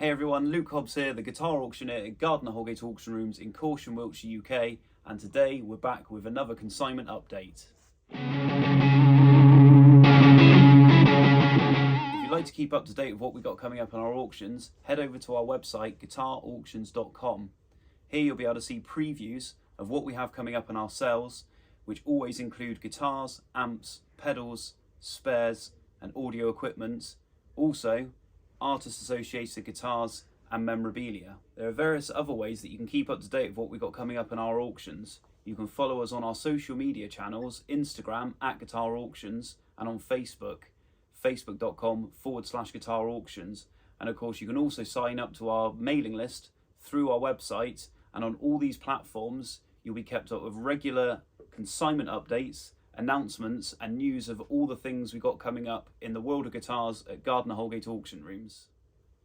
Hey everyone, Luke Hobbs here, the guitar auctioneer at Gardiner Houlgate Auction Rooms in Corsham, Wiltshire, UK, and today we're back with another consignment update. If you'd like to keep up to date with what we've got coming up on our auctions, head over to our website, guitarauctions.com. Here you'll be able to see previews of what we have coming up in our sales, which always include guitars, amps, pedals, spares, and audio equipment. Also, artist associated guitars and memorabilia. There are various other ways that you can keep up to date with what we've got coming up in our auctions. You can follow us on our social media channels, Instagram @Guitar Auctions, and on Facebook, facebook.com/Guitar Auctions. And of course, you can also sign up to our mailing list through our website, and on all these platforms, you'll be kept up with regular consignment updates, announcements and news of all the things we got coming up in the world of guitars at Gardiner Houlgate Auction Rooms.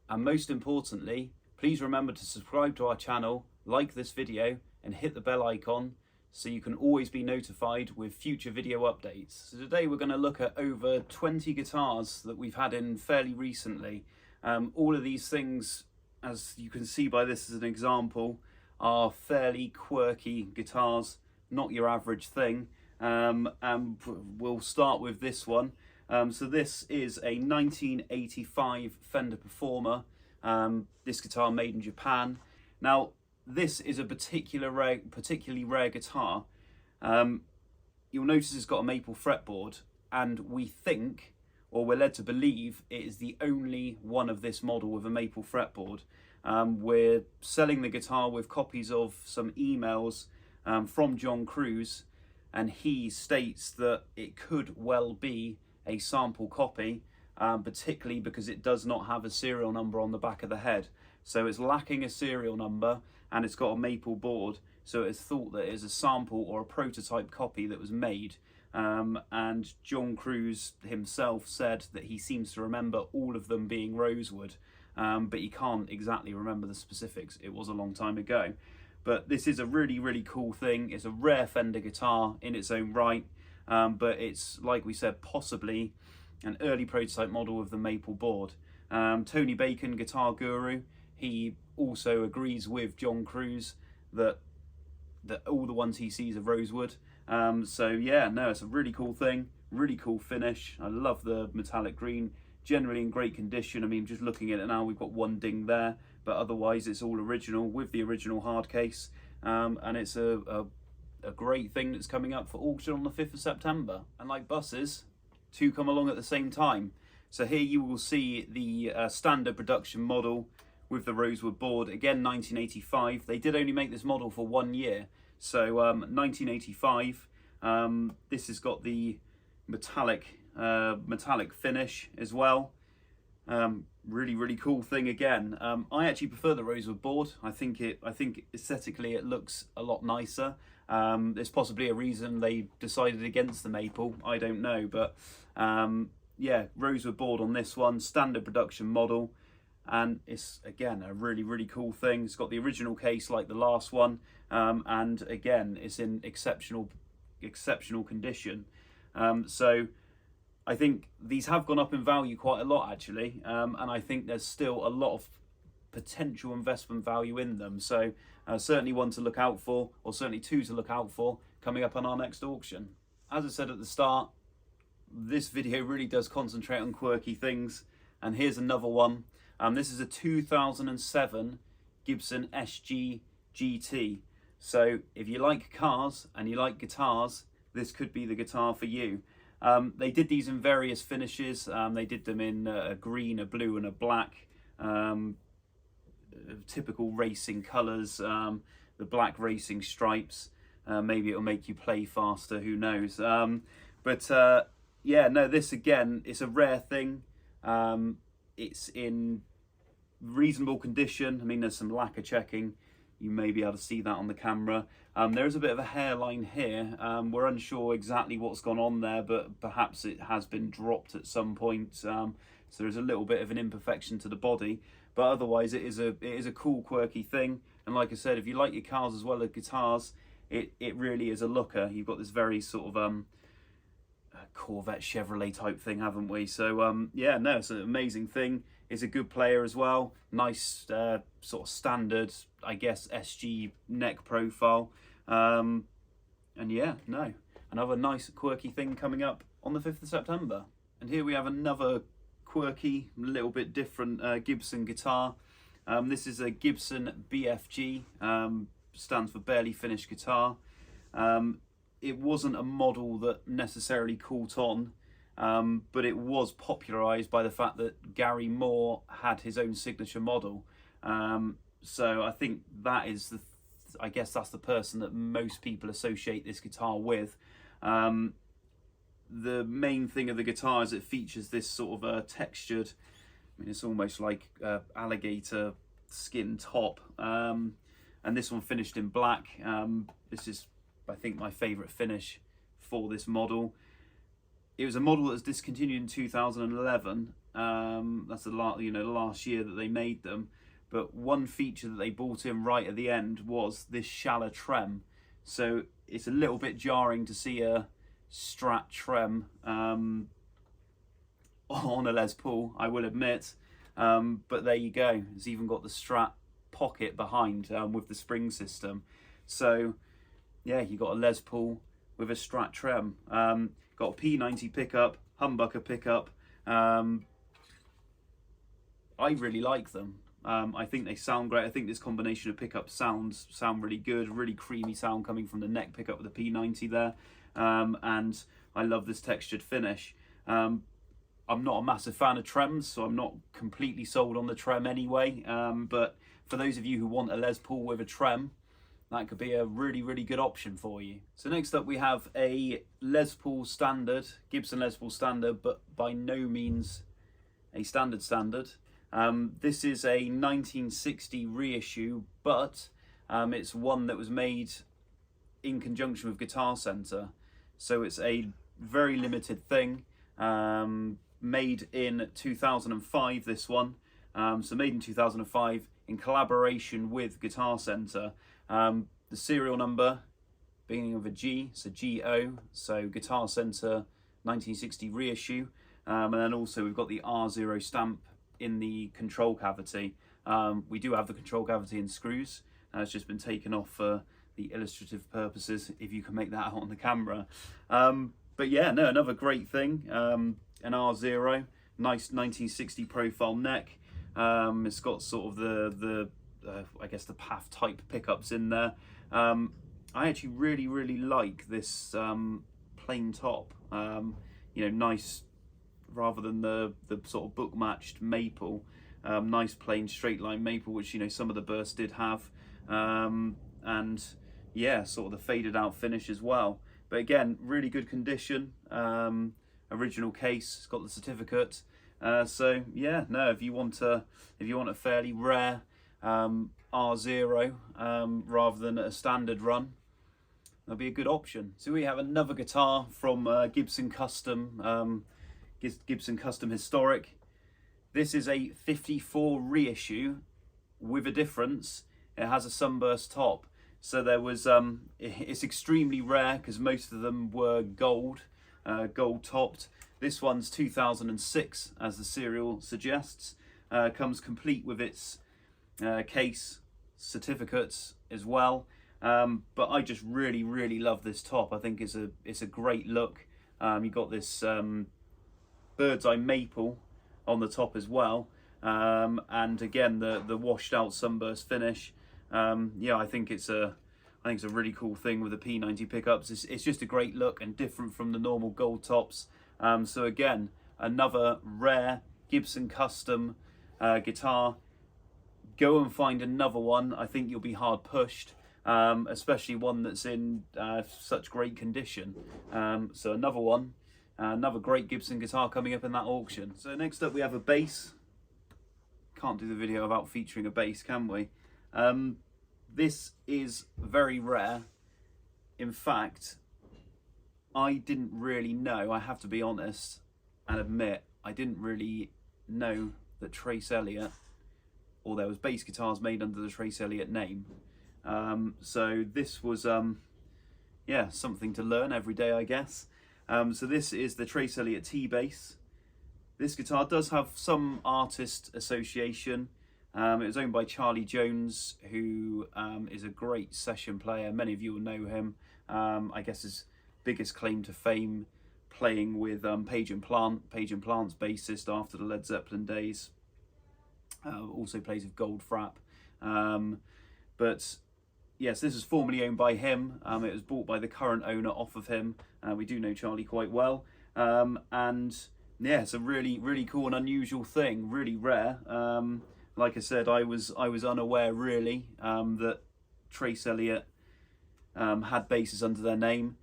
And most importantly, please remember to subscribe to our channel, like this video and hit the bell icon so you can always be notified with future video updates. So today we're going to look at over 20 guitars that we've had in fairly recently. All of these things, as you can see by this as an example, are fairly quirky guitars, not your average thing. And we'll start with this one. So this is a 1985 Fender Performer. This guitar made in Japan. Now, this is a particularly rare guitar. You'll notice it's got a maple fretboard, and we think, or we're led to believe, it is the only one of this model with a maple fretboard. We're selling the guitar with copies of some emails from John Cruz, and he states that it could well be a sample copy, particularly because it does not have a serial number on the back of the head. So it's lacking a serial number, and it's got a maple board, so it's thought that it is a sample or a prototype copy that was made. And John Cruz himself said that he seems to remember all of them being rosewood, but he can't exactly remember the specifics. It was a long time ago. But this is a really, really cool thing. It's a rare Fender guitar in its own right, but it's, like we said, possibly an early prototype model of the maple board. Tony Bacon, guitar guru, he also agrees with John Cruz that all the ones he sees are rosewood. So yeah, no, it's a really cool thing, really cool finish. I love the metallic green, generally in great condition. I mean, just looking at it now, we've got one ding there, but otherwise it's all original with the original hard case. And it's a great thing that's coming up for auction on the 5th of September. And like buses, two come along at the same time. So here you will see the standard production model with the rosewood board. Again, 1985. They did only make this model for 1 year. So 1985. This has got the metallic finish as well. Really, really cool thing again. I actually prefer the rosewood board. I think aesthetically it looks a lot nicer. There's possibly a reason they decided against the maple, I don't know, but yeah, rosewood board on this one, standard production model, and it's again a really, really cool thing. It's got the original case like the last one, and again it's in exceptional condition. So I think these have gone up in value quite a lot actually, and I think there's still a lot of potential investment value in them. So certainly one to look out for, or certainly two to look out for, coming up on our next auction. As I said at the start, this video really does concentrate on quirky things, and here's another one. This is a 2007 Gibson SG GT. So if you like cars and you like guitars, this could be the guitar for you. They did these in various finishes. They did them in a green, a blue and a black, typical racing colours, the black racing stripes. Maybe it'll make you play faster, who knows. Yeah, no, this again, it's a rare thing. It's in reasonable condition. I mean, there's some lacquer checking. You may be able to see that on the camera. There is a bit of a hairline here. We're unsure exactly what's gone on there, but perhaps it has been dropped at some point. So there's a little bit of an imperfection to the body, but otherwise it is a cool, quirky thing. And like I said, if you like your cars as well as guitars, it really is a looker. You've got this very sort of Corvette Chevrolet type thing, haven't we? So yeah, no, it's an amazing thing. is a good player as well. Nice sort of standard, I guess, SG neck profile. And yeah, no, another nice quirky thing coming up on the 5th of September. And here we have another quirky, little bit different Gibson guitar. This is a Gibson BFG, stands for barely finished guitar. It wasn't a model that necessarily caught on, but it was popularised by the fact that Gary Moore had his own signature model. So I think that is I guess that's the person that most people associate this guitar with. The main thing of the guitar is it features this sort of textured, I mean, it's almost like alligator skin top, and this one finished in black. This is, I think, my favourite finish for this model. It was a model that was discontinued in 2011. That's the last year that they made them. But one feature that they brought in right at the end was this shallow trem. So it's a little bit jarring to see a Strat trem on a Les Paul, I will admit. But there you go. It's even got the Strat pocket behind with the spring system. So yeah, you got a Les Paul with a Strat trem. Got a P90 pickup, humbucker pickup. I really like them. I think they sound great. I think this combination of pickups sound really good. Really creamy sound coming from the neck pickup with the P90 there. And I love this textured finish. I'm not a massive fan of trems, so I'm not completely sold on the trem anyway. But for those of you who want a Les Paul with a trem, that could be a really, really good option for you. So next up we have a Les Paul standard, Gibson Les Paul standard, but by no means a standard. This is a 1960 reissue, but it's one that was made in conjunction with Guitar Center. So it's a very limited thing, made in 2005, this one. So made in 2005 in collaboration with Guitar Center. The serial number beginning with a G, so GO, so Guitar Center 1960 reissue. And then also we've got the R0 stamp in the control cavity. We do have the control cavity in screws, and it's just been taken off for the illustrative purposes, if you can make that out on the camera. But yeah, no, another great thing. An R0, nice 1960 profile neck. It's got sort of the I guess the PAF type pickups in there. I actually really like this plain top. You know, nice, rather than the sort of book matched maple. Nice plain straight line maple, which, you know, some of the bursts did have. And yeah, sort of the faded out finish as well. But again, really good condition. Original case, it's got the certificate. So yeah, no, if you want a fairly rare R0 rather than a standard run, that'll be a good option. So we have another guitar from Gibson Custom, Gibson Custom Historic. This is a 54 reissue with a difference. It has a sunburst top. So there was, it's extremely rare because most of them were gold topped. This one's 2006, as the serial suggests. Comes complete with its case, certificates as well. But I just really love this top. I think it's a great look. You've got this bird's eye maple on the top as well, and again the washed out sunburst finish. Yeah, I think it's a really cool thing with the P90 pickups. It's just a great look and different from the normal gold tops. So again, another rare Gibson Custom guitar. Go and find another one. I think you'll be hard pushed, especially one that's in such great condition. So another one, another great Gibson guitar coming up in that auction. So next up we have a bass. Can't do the video without featuring a bass, can we? This is very rare. In fact, I didn't really know, I have to be honest and admit, I didn't really know that Trace Elliot, or there was bass guitars made under the Trace Elliot name. So this was, yeah, something to learn every day, I guess. So this is the Trace Elliot T bass. This guitar does have some artist association. It was owned by Charlie Jones, who is a great session player. Many of you will know him. I guess his biggest claim to fame, playing with Page and Plant's bassist after the Led Zeppelin days. Also plays with Goldfrapp. But yes, this was formerly owned by him. It was bought by the current owner off of him. We do know Charlie quite well. And yeah, it's a really, really cool and unusual thing, really rare. Like I said, I was unaware really that Trace Elliot had basses under their name.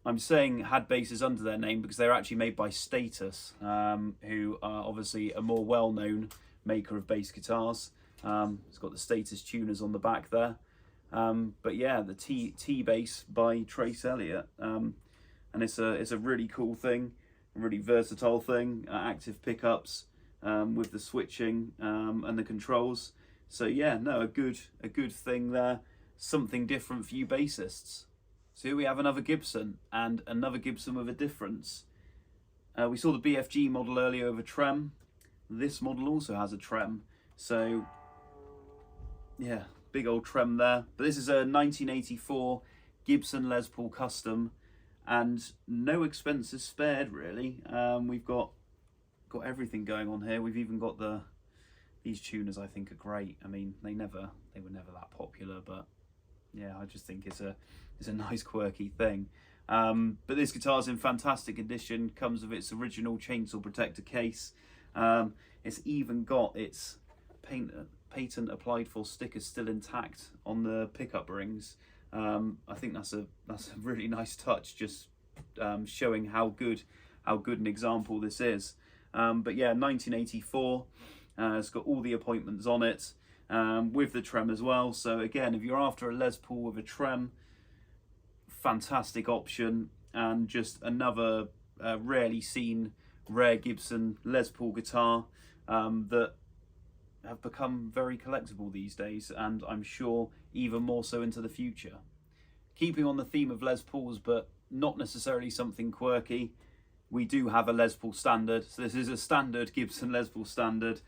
I'm saying had basses under their name because they're actually made by Status, who are obviously a more well-known maker of bass guitars. It's got the Status tuners on the back there. But yeah, the T bass by Trace Elliot, and it's a really cool thing, a really versatile thing. Active pickups with the switching and the controls. So yeah, no, a good thing there. Something different for you bassists. So here we have another Gibson, and another Gibson with a difference. We saw the BFG model earlier with a Trem. This model also has a Trem. So yeah, big old Trem there. But this is a 1984 Gibson Les Paul Custom, and no expenses spared really. We've got everything going on here. We've even got these tuners. I think are great. I mean, they were never that popular, but yeah, I just think it's a nice quirky thing. But this guitar's in fantastic condition. Comes with its original chainsaw protector case. It's even got its patent applied for sticker still intact on the pickup rings. I think that's a really nice touch, just showing how good an example this is. But yeah, 1984. It's got all the appointments on it, with the Trem as well. So again, if you're after a Les Paul with a Trem, fantastic option, and just another rarely seen rare Gibson Les Paul guitar that have become very collectible these days, and I'm sure even more so into the future. Keeping on the theme of Les Pauls, but not necessarily something quirky, we do have a Les Paul standard. So this is a standard Gibson Les Paul standard.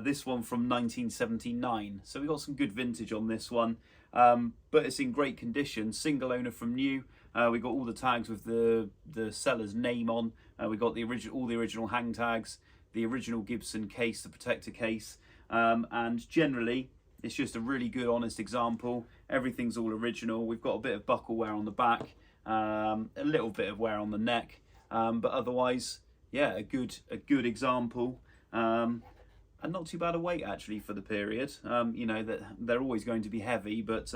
This one from 1979. So we got some good vintage on this one, but it's in great condition. Single owner from new. We got all the tags with the seller's name on. We got all the original hang tags, the original Gibson case, the protector case, and generally it's just a really good, honest example. Everything's all original. We've got a bit of buckle wear on the back, a little bit of wear on the neck, but otherwise, yeah, a good example. And not too bad a weight actually for the period. You know, that they're always going to be heavy, but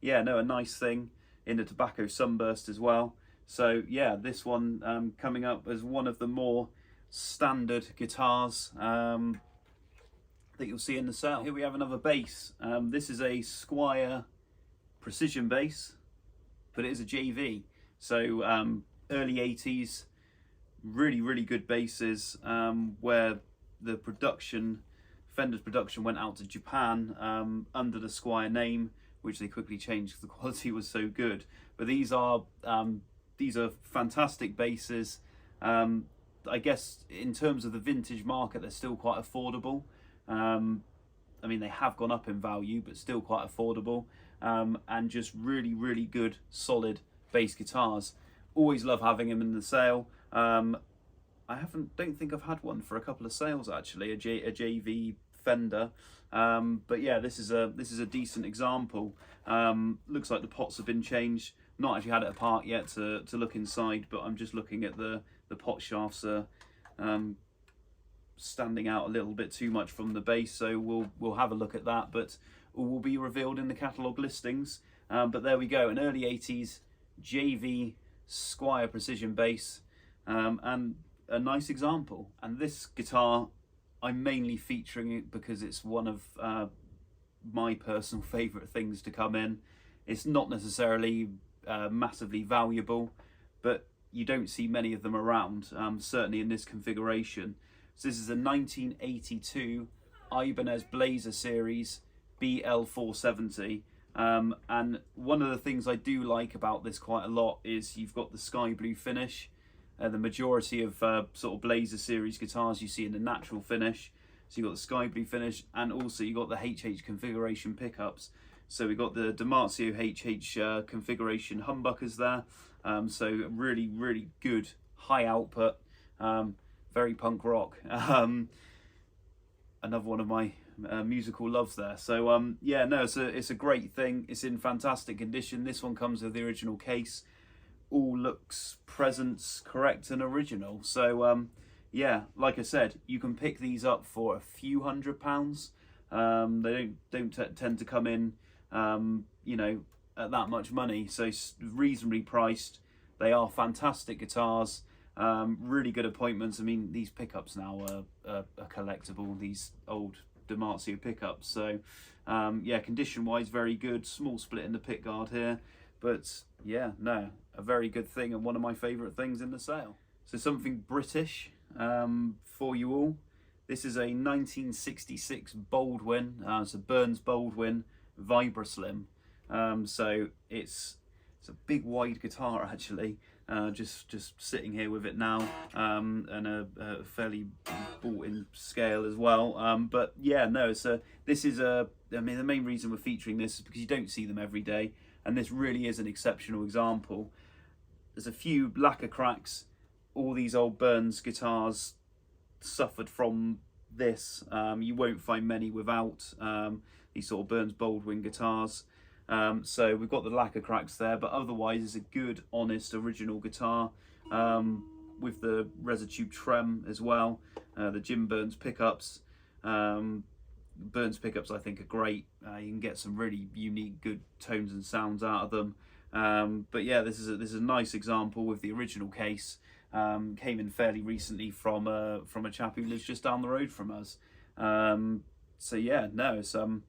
yeah, no, a nice thing in the tobacco sunburst as well. So yeah, this one coming up as one of the more standard guitars that you'll see in the sale. Here we have another bass. This is a Squier precision bass, but it is a JV. So early 80s, really good basses, where the Fender's production went out to Japan under the Squier name, which they quickly changed because the quality was so good. But these are fantastic basses. I guess in terms of the vintage market, they're still quite affordable. I mean, they have gone up in value, but still quite affordable, and just really good, solid bass guitars. Always love having them in the sale. I don't think I've had one for a couple of sales actually, a JV Fender, but yeah, this is a decent example. Looks like the pots have been changed. Not actually had it apart yet to look inside, but I'm just looking at the pot shafts are standing out a little bit too much from the base, so we'll have a look at that, but all will be revealed in the catalogue listings. But there we go, an early 80s JV Squier precision bass, and a nice example. And this guitar, I'm mainly featuring it because it's one of my personal favourite things to come in. It's not necessarily massively valuable, but you don't see many of them around, certainly in this configuration. So this is a 1982 Ibanez Blazer Series BL470, and one of the things I do like about this quite a lot is you've got the sky blue finish. the majority of sort of Blazer series guitars you see in the natural finish. So you've got the sky blue finish, and also you've got the HH configuration pickups. So we've got the Damasio HH configuration humbuckers there. So really, really good high output, very punk rock. Another one of my musical loves there. So yeah, no, it's a great thing. It's in fantastic condition. This one comes with the original case. All looks, presents correct and original. So yeah, like I said, you can pick these up for a few £100s. They don't tend to come in, you know, at that much money. So reasonably priced. They are fantastic guitars. Really good appointments. I mean, these pickups now are collectible, these old Damasio pickups. So yeah, condition wise, very good. Small split in the pick guard here, but yeah, no, a very good thing, and one of my favorite things in the sale. So something British for you all. This is a 1966 Baldwin, it's a Burns Baldwin Vibraslim. So it's a big wide guitar actually. Just sitting here with it now, and a fairly bought-in scale as well. But yeah, no. So this is I mean, the main reason we're featuring this is because you don't see them every day, and this really is an exceptional example. There's a few lacquer cracks. All these old Burns guitars suffered from this. You won't find many without these sort of Burns Baldwin guitars. So we've got the lacquer cracks there, but otherwise it's a good, honest, original guitar with the Resitube Trem as well. The Jim Burns pickups. Burns pickups I think are great. You can get some really unique, good tones and sounds out of them. But yeah, this is a nice example with the original case. Came in fairly recently from a chap who lives just down the road from us. So yeah, no, it's a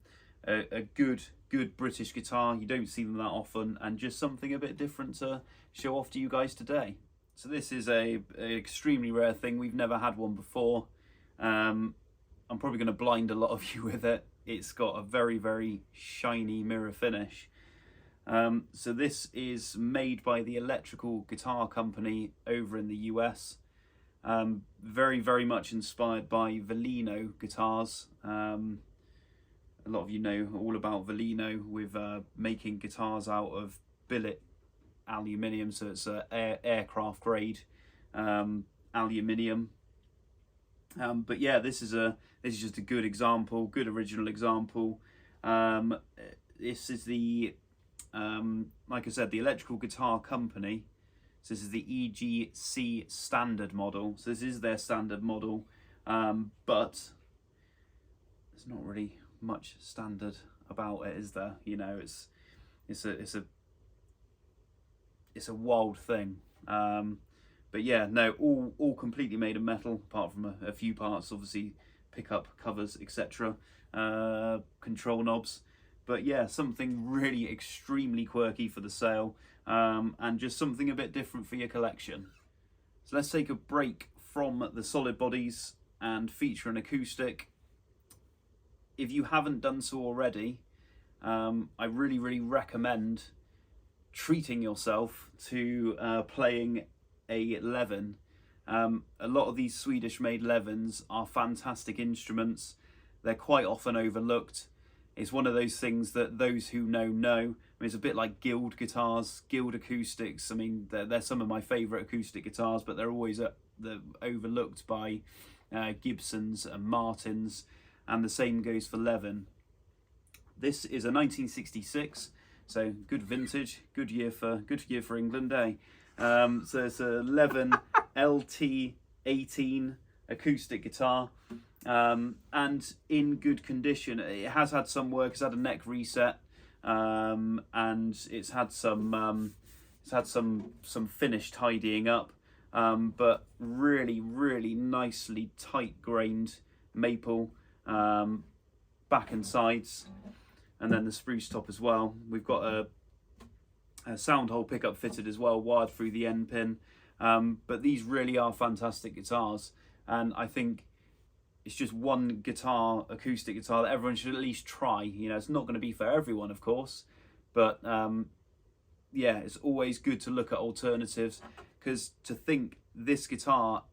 good British guitar. You don't see them that often, and just something a bit different to show off to you guys today. So this is a extremely rare thing. We've never had one before. I'm probably going to blind a lot of you with it. It's got a very, very shiny mirror finish. So this is made by the Electrical Guitar Company over in the US. Very, very much inspired by Velino guitars. A lot of you know all about Velino with making guitars out of billet aluminium, so it's aircraft grade aluminium. But yeah, this is just a good example, good original example. This is the like I said, the Electrical Guitar Company. So this is the EGC standard model. So this is their standard model, but there's not really much standard about it, is there? You know, it's a wild thing. But yeah, no, all completely made of metal, apart from a few parts, obviously pickup covers, etc. Control knobs. But yeah, something really extremely quirky for the sale, and just something a bit different for your collection. So let's take a break from the solid bodies and feature an acoustic. If you haven't done so already, I really, really recommend treating yourself to playing a Levin. A lot of these Swedish-made Levins are fantastic instruments. They're quite often overlooked. It's one of those things that those who know. I mean, it's a bit like Guild guitars, Guild acoustics. I mean, they're some of my favourite acoustic guitars, but they're always they're overlooked by Gibsons and Martins, and the same goes for Levin. This is a 1966, so good vintage, good year for England, eh? So it's a Levin LT18 acoustic guitar, and in good condition. It has had some work. It's had a neck reset, and it's had some finish tidying up, but really, really nicely tight grained maple, back and sides, and then the spruce top as well. We've got a sound hole pickup fitted as well, wired through the end pin. But these really are fantastic guitars, and I think it's just one guitar, acoustic guitar, that everyone should at least try. You know, it's not going to be for everyone, of course, but yeah, it's always good to look at alternatives, because to think this guitar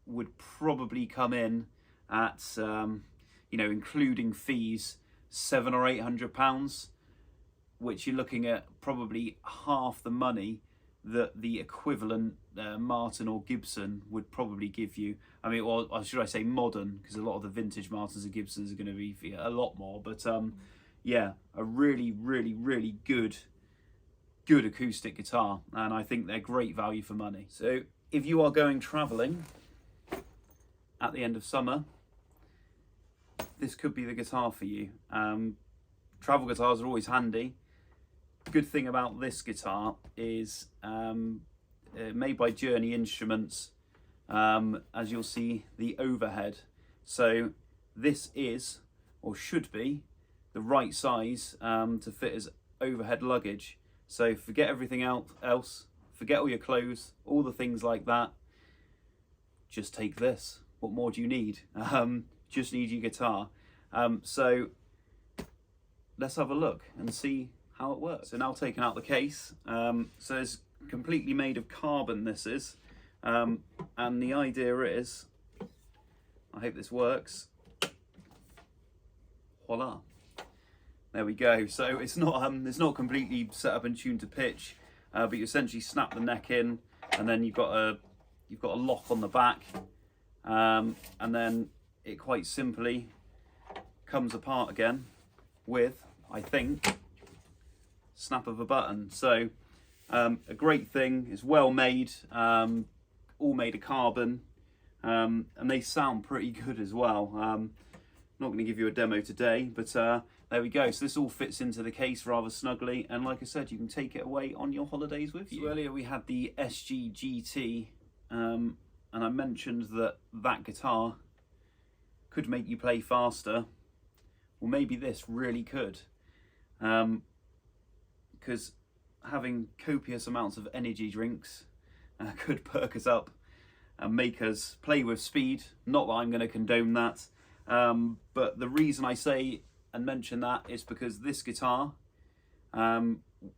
would probably come in at, you know, including fees, £700 or £800, which you're looking at probably half the money that the equivalent Martin or Gibson would probably give you. I mean, or should I say modern, because a lot of the vintage Martins and Gibsons are going to be a lot more. But yeah, a really, really, really good acoustic guitar, and I think they're great value for money. So if you are going traveling at the end of summer, this could be the guitar for you. Travel guitars are always handy. Good thing about this guitar is made by Journey Instruments, as you'll see, the overhead. So this is, or should be, the right size to fit as overhead luggage. So forget everything else, forget all your clothes, all the things like that. Just take this. What more do you need? Just need your guitar. So let's have a look and see how it works. So now taking out the case, so it's completely made of carbon, this is, and the idea is, I hope this works, voila, there we go. So it's not completely set up and tuned to pitch, but you essentially snap the neck in, and then you've got a lock on the back, and then it quite simply comes apart again with, I think, snap of a button. So a great thing. It's well made, all made of carbon, and they sound pretty good as well. Not going to give you a demo today, but there we go. So this all fits into the case rather snugly, and like I said, you can take it away on your holidays with you. So earlier we had the SG GT, and I mentioned that guitar could make you play faster. Well, maybe this really could, because having copious amounts of energy drinks could perk us up and make us play with speed. Not that I'm going to condone that, but the reason I say and mention that is because this guitar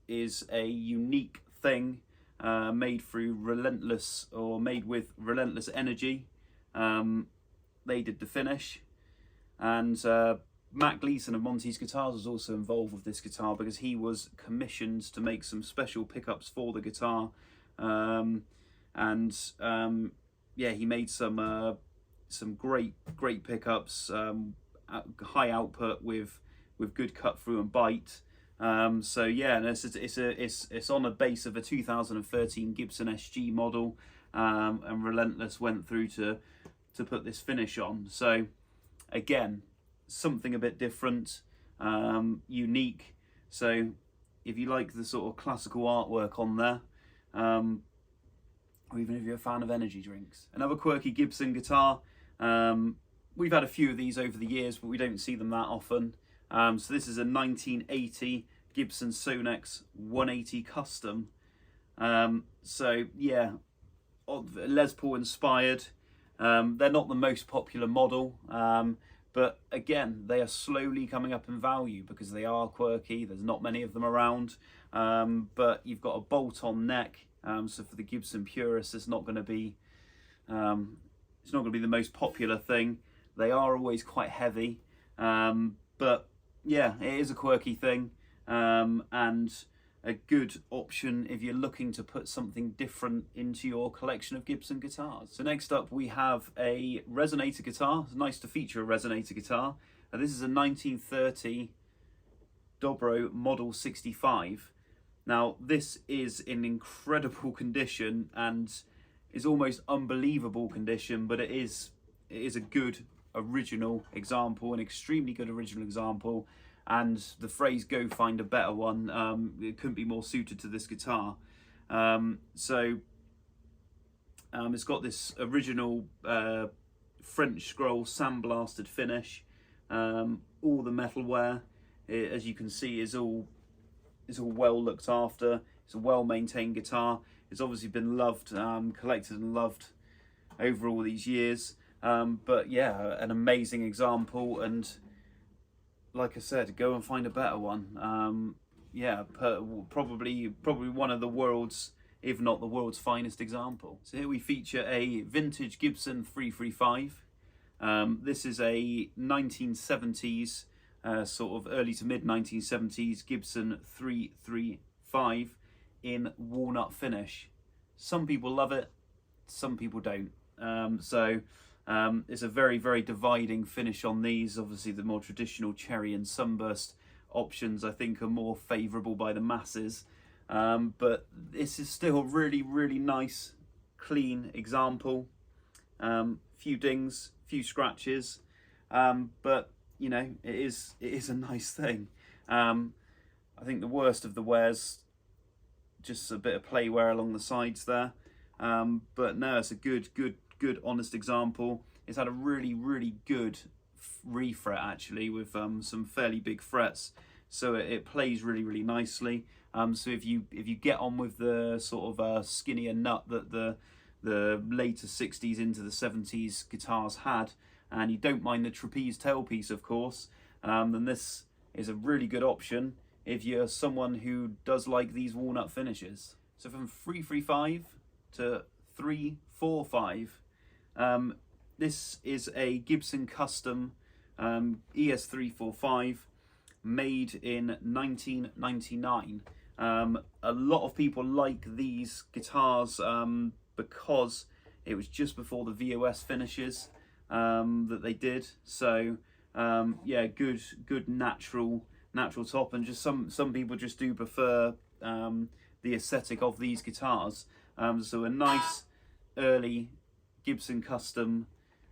is a unique thing, made through Relentless, or made with Relentless energy. They did the finish, and Matt Gleason of Monty's Guitars was also involved with this guitar because he was commissioned to make some special pickups for the guitar, yeah, he made some great pickups, high output with good cut through and bite. So yeah, and it's on a base of a 2013 Gibson SG model, and Relentless went through to put this finish on. So again, something a bit different, unique. So if you like the sort of classical artwork on there, or even if you're a fan of energy drinks. Another quirky Gibson guitar. We've had a few of these over the years, but we don't see them that often. So this is a 1980 Gibson Sonex 180 Custom. So yeah, Les Paul inspired. They're not the most popular model, but again, they are slowly coming up in value because they are quirky. There's not many of them around, but you've got a bolt-on neck. So for the Gibson purists, it's not going to be the most popular thing. They are always quite heavy, but yeah, it is a quirky thing, and a good option if you're looking to put something different into your collection of Gibson guitars. So next up we have a resonator guitar. It's nice to feature a resonator guitar. This is a 1930 Dobro Model 65. Now this is in incredible condition and is almost unbelievable condition, but it is a good original example, an extremely good original example, and the phrase "go find a better one" it couldn't be more suited to this guitar. So it's got this original French scroll sandblasted finish. All the metalware, as you can see, is all well looked after. It's a well maintained guitar. It's obviously been loved, collected and loved over all these years. But yeah, an amazing example, and like I said, go and find a better one. Yeah, probably one of the world's if not the world's finest example. So here we feature a vintage Gibson 335. This is a 1970s, sort of early to mid 1970s Gibson 335 in walnut finish. Some people love it, some people don't. It's a very, very dividing finish on these. Obviously the more traditional cherry and sunburst options I think are more favourable by the masses. But this is still a really, really nice, clean example. Few dings, few scratches, but you know, it is a nice thing. I think the worst of the wears, just a bit of play wear along the sides there. But no, it's a good, honest example. It's had a really, really good refret actually, with some fairly big frets, so it plays really, really nicely. So if you get on with the sort of skinnier nut that the later 60s into the 70s guitars had, and you don't mind the trapeze tailpiece, of course, then this is a really good option if you're someone who does like these walnut finishes. So from 335 to 345, this is a Gibson custom ES-335 made in 1999. A lot of people like these guitars because it was just before the VOS finishes that they did. So yeah, good natural top, and just some people just do prefer the aesthetic of these guitars. So a nice early Gibson custom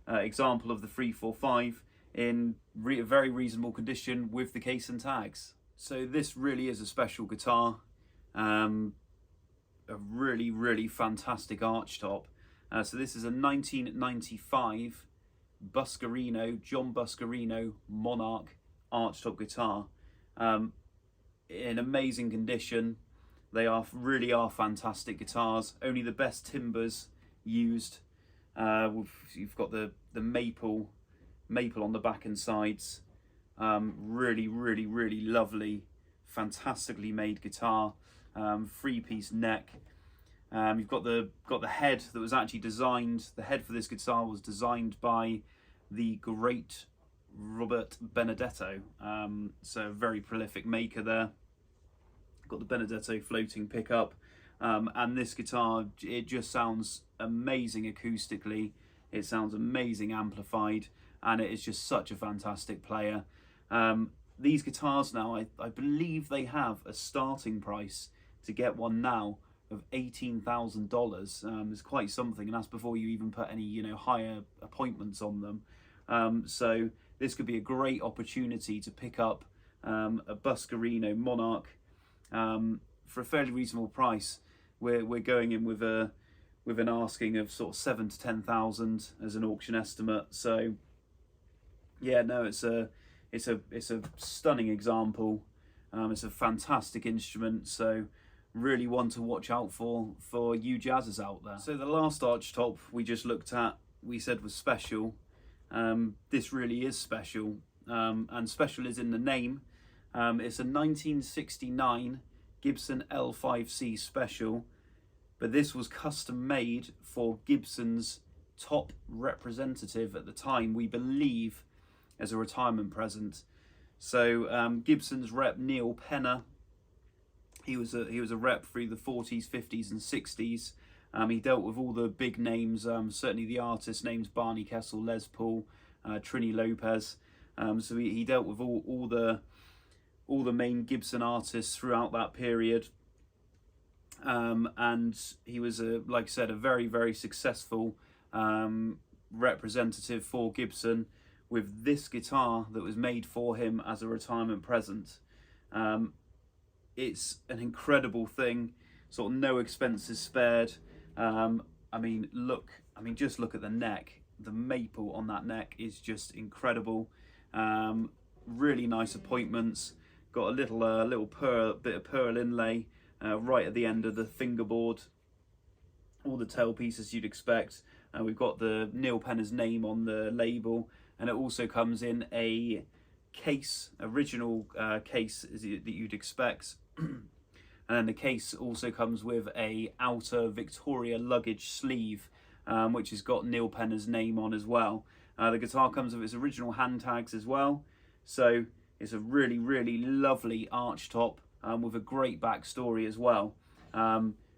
example of the 345 in very reasonable condition with the case and tags. So this really is a special guitar. A really, really fantastic arch top. So this is a 1995 John Buscarino Monarch arch top guitar. In amazing condition. They really are fantastic guitars. Only the best timbers used. You've got the maple on the back and sides. Really, really, really lovely, fantastically made guitar. 3-piece neck. You've got the head that was actually designed. The head for this guitar was designed by the great Robert Benedetto. So a very prolific maker there. Got the Benedetto floating pickup, and this guitar, it just sounds amazing acoustically. It sounds amazing amplified, and it is just such a fantastic player. These guitars now, I believe they have a starting price to get one now of $18,000. It's quite something, and that's before you even put any higher appointments on them. So this could be a great opportunity to pick up a Buscarino Monarch for a fairly reasonable price. We're going in with an asking of sort of 7,000 to 10,000 as an auction estimate. So yeah, no, it's a stunning example. It's a fantastic instrument, so really one to watch out for you jazzers out there. So the last arch top we just looked at, we said was special. This really is special, and special is in the name. It's a 1969 Gibson L5c Special, but this was custom made for Gibson's top representative at the time, we believe, as a retirement present. So Gibson's rep Neil Penner, he was a rep through the 40s, 50s and 60s. He dealt with all the big names, certainly the artist names Barney Kessel, Les Paul, Trini Lopez. So he dealt with all the main Gibson artists throughout that period. And he was, like I said, a very, very successful representative for Gibson with this guitar that was made for him as a retirement present. It's an incredible thing, sort of no expenses spared. Just look at the neck. The maple on that neck is just incredible. Really nice appointments. Got a little bit of pearl inlay right at the end of the fingerboard. All the tail pieces you'd expect. We've got the Neil Penner's name on the label, and it also comes in a case, original case that you'd expect. And then the case also comes with a outer Victoria luggage sleeve, which has got Neil Penner's name on as well. The guitar comes with its original hand tags as well. So it's a really, really lovely arch top with a great backstory as well.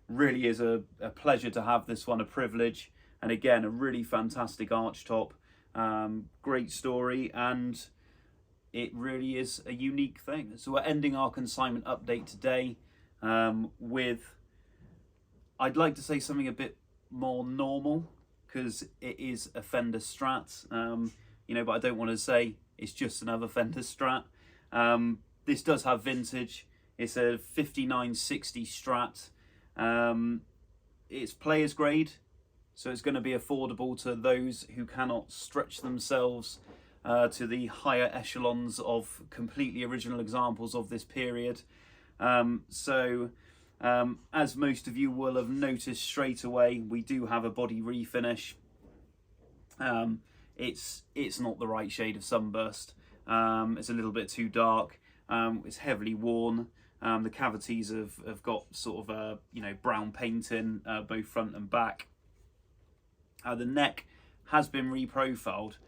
Really is a pleasure to have this one, a privilege. And again, a really fantastic arch top, great story, and it really is a unique thing. So we're ending our consignment update today with, I'd like to say something a bit more normal, because it is a Fender Strat, you know, but I don't want to say it's just another Fender Strat. This does have vintage. It's a 5960 Strat. It's player's grade, so it's going to be affordable to those who cannot stretch themselves to the higher echelons of completely original examples of this period. As most of you will have noticed straight away, we do have a body refinish. It's not the right shade of sunburst. It's a little bit too dark. It's heavily worn. The cavities have got sort of brown paint in both front and back. The neck has been reprofiled,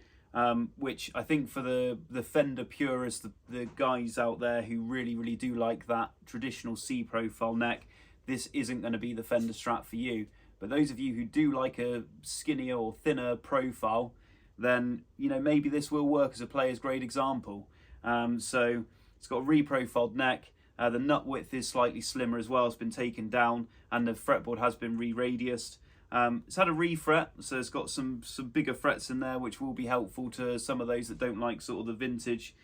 which I think for the Fender purists, the guys out there who really do like that traditional C profile neck, this isn't going to be the Fender Strat for you. But those of you who do like a skinnier or thinner profile, then maybe this will work as a player's grade example. So it's got a reprofiled neck. The nut width is slightly slimmer as well. It's been taken down, and the fretboard has been re-radiused. It's had a refret, so it's got some bigger frets in there, which will be helpful to some of those that don't like sort of the vintage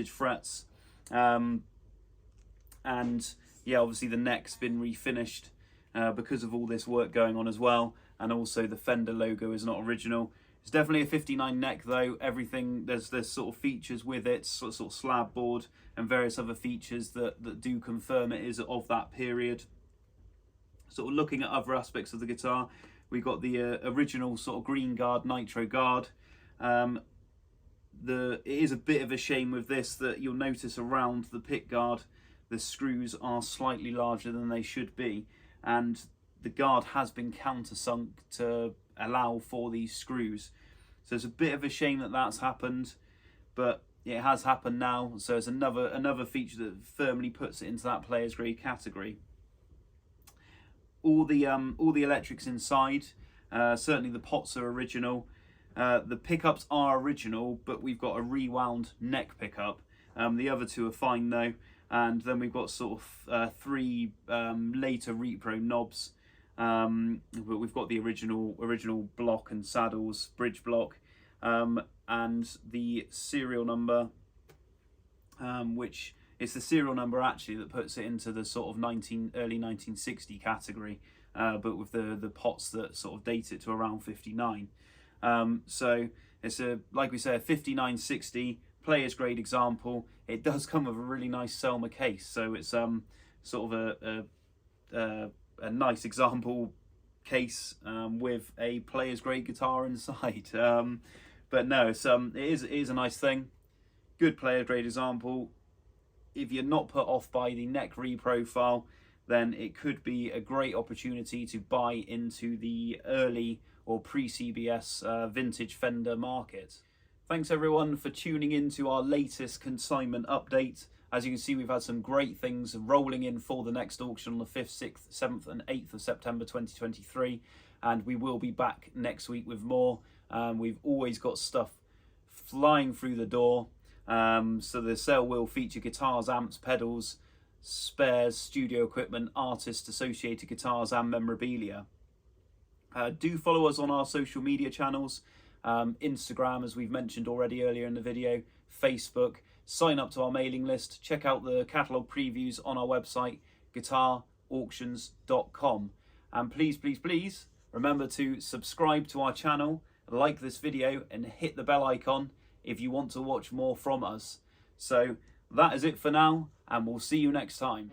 frets. And yeah, obviously the neck's been refinished because of all this work going on as well, and also the Fender logo is not original. It's definitely a 59 neck though. Everything, there's sort of features with it, sort of slab board and various other features that do confirm it is of that period. Sort of looking at other aspects of the guitar, we got the original sort of green guard, nitro guard. It is a bit of a shame with this that you'll notice around the pick guard, the screws are slightly larger than they should be, and the guard has been countersunk to allow for these screws. So it's a bit of a shame that that's happened, but it has happened now. So it's another feature that firmly puts it into that player's grade category. All the electrics inside, certainly the pots are original. The pickups are original, but we've got a rewound neck pickup. The other two are fine though, and then we've got sort of three later repro knobs. But we've got the original block and saddles, bridge block, and the serial number, which is the serial number actually that puts it into the sort of early 1960 category, but with the pots that sort of date it to around 59. So it's like we say, a 5960 player's grade example. It does come with a really nice Selmer case, so it's sort of a nice example case with a player's grade guitar inside. But no, it is a nice thing. Good player's grade example. If you're not put off by the neck reprofile, then it could be a great opportunity to buy into the early or pre-CBS vintage Fender market. Thanks everyone for tuning in to our latest consignment update. As you can see, we've had some great things rolling in for the next auction on the 5th, 6th, 7th and 8th of September 2023. And we will be back next week with more. We've always got stuff flying through the door. So the sale will feature guitars, amps, pedals, spares, studio equipment, artist associated guitars and memorabilia. Do follow us on our social media channels. Instagram, as we've mentioned already earlier in the video, Facebook. Sign up to our mailing list, check out the catalogue previews on our website, guitarauctions.com. And please remember to subscribe to our channel, like this video and hit the bell icon if you want to watch more from us. So that is it for now, and we'll see you next time.